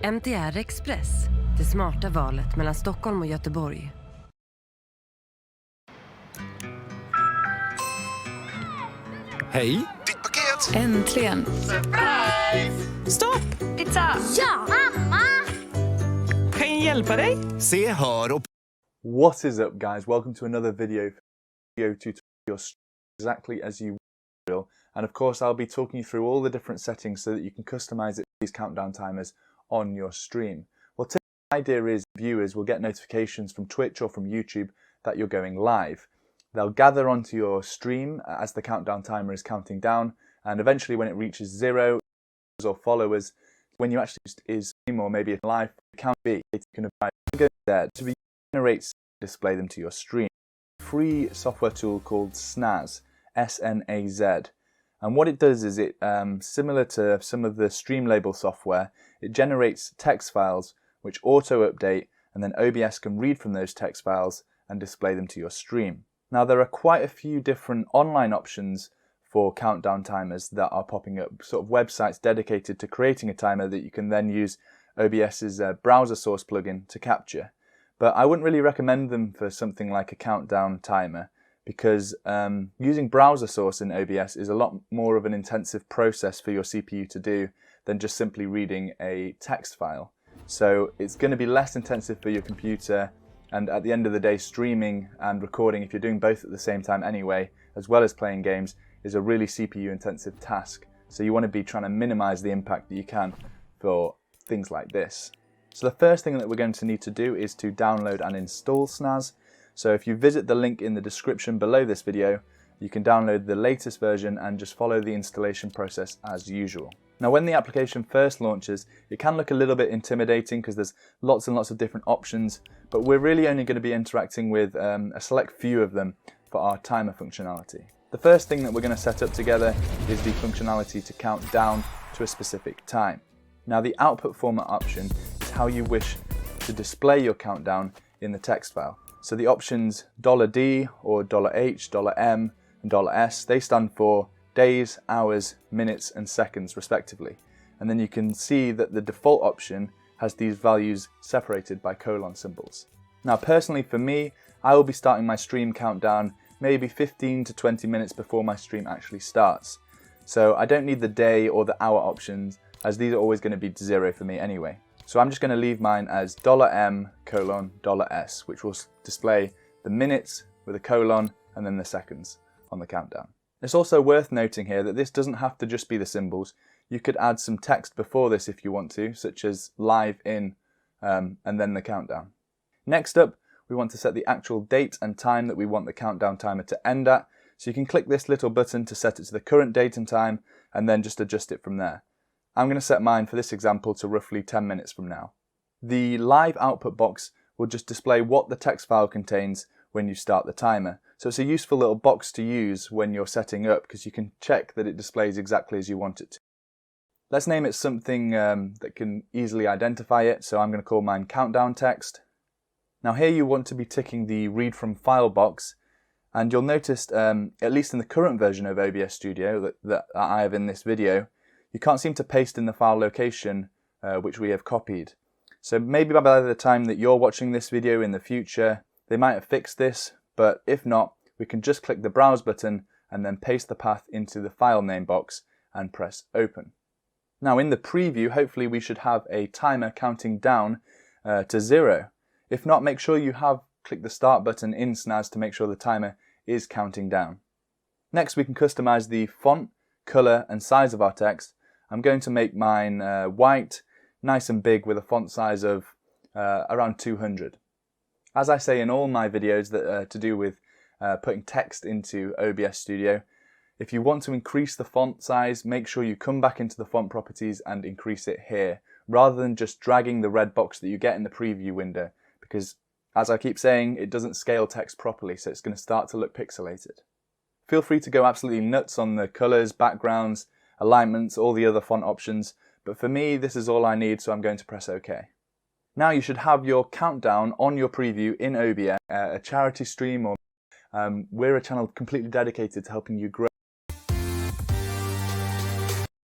MTR Express, det smarta valet mellan Stockholm och Göteborg. Hej! Ditt paket! Äntligen! Surprise! Stopp! Pizza! Ja! Mamma! Kan jag hjälpa dig? Se, hör och... What is up, guys? Welcome to another video tutorial exactly as you will. And of course, I'll be talking you through all the different settings so that you can customize it these countdown timers on your stream. Well, the idea is viewers will get notifications from Twitch or from YouTube that you're going live. They'll gather onto your stream as the countdown timer is counting down, and eventually when it reaches 0 or followers, when you actually is stream or maybe a live count B, it can go there to generate display them to your stream. Free software tool called Snaz, S-N-A-Z. And what it does is it, similar to some of the stream label software, it generates text files which auto-update, and then OBS can read from those text files and display them to your stream. Now there are quite a few different online options for countdown timers that are popping up, sort of websites dedicated to creating a timer that you can then use OBS's browser source plugin to capture. But I wouldn't really recommend them for something like a countdown timer, because using browser source in OBS is a lot more of an intensive process for your CPU to do than just simply reading a text file. So it's going to be less intensive for your computer, and at the end of the day, streaming and recording, if you're doing both at the same time anyway, as well as playing games, is a really CPU intensive task. So you want to be trying to minimize the impact that you can for things like this. So the first thing that we're going to need to do is to download and install Snaz. So if you visit the link in the description below this video, you can download the latest version and just follow the installation process as usual. Now when the application first launches, it can look a little bit intimidating because there's lots and lots of different options, but we're really only going to be interacting with a select few of them for our timer functionality. The first thing that we're going to set up together is the functionality to count down to a specific time. Now the output format option is how you wish to display your countdown in the text file. So the options $D or $H, $M and $S, they stand for days, hours, minutes and seconds respectively. And then you can see that the default option has these values separated by colon symbols. Now personally for me, I will be starting my stream countdown maybe 15 to 20 minutes before my stream actually starts. So I don't need the day or the hour options, as these are always going to be 0 for me anyway. So I'm just going to leave mine as $M, $S, which will display the minutes with a colon and then the seconds on the countdown. It's also worth noting here that this doesn't have to just be the symbols. You could add some text before this if you want to, such as live in and then the countdown. Next up, we want to set the actual date and time that we want the countdown timer to end at. So you can click this little button to set it to the current date and time and then just adjust it from there. I'm going to set mine for this example to roughly 10 minutes from now. The live output box will just display what the text file contains when you start the timer. So it's a useful little box to use when you're setting up because you can check that it displays exactly as you want it to. Let's name it something that can easily identify it. So I'm going to call mine countdown text. Now here you want to be ticking the read from file box, and you'll notice, at least in the current version of OBS Studio that I have in this video, you can't seem to paste in the file location which we have copied. So maybe by the time that you're watching this video in the future, they might have fixed this, but if not, we can just click the browse button and then paste the path into the file name box and press open. Now in the preview, hopefully we should have a timer counting down to 0. If not, make sure you have clicked the start button in Snaz to make sure the timer is counting down. Next we can customize the font, color and size of our text. I'm going to make mine white, nice and big with a font size of around 200. As I say in all my videos that are to do with putting text into OBS Studio, if you want to increase the font size, make sure you come back into the font properties and increase it here, rather than just dragging the red box that you get in the preview window, because as I keep saying, it doesn't scale text properly, so it's going to start to look pixelated. Feel free to go absolutely nuts on the colors, backgrounds, alignments, all the other font options, but for me this is all I need, so I'm going to press OK. Now you should have your countdown on your preview in OBS, a charity stream, or we're a channel completely dedicated to helping you grow.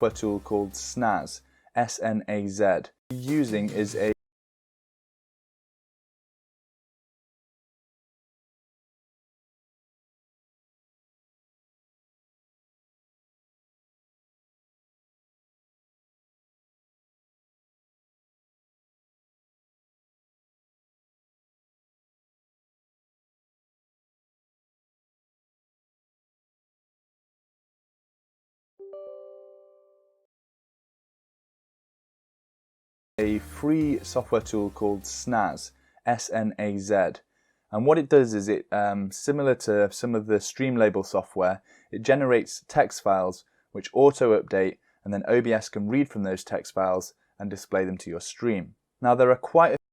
A tool called Snaz, SNAZ. Using is a free software tool called SNAZ, SNAZ. And what it does is it, similar to some of the Streamlabel software, it generates text files which auto-update, and then OBS can read from those text files and display them to your stream. Now there are quite a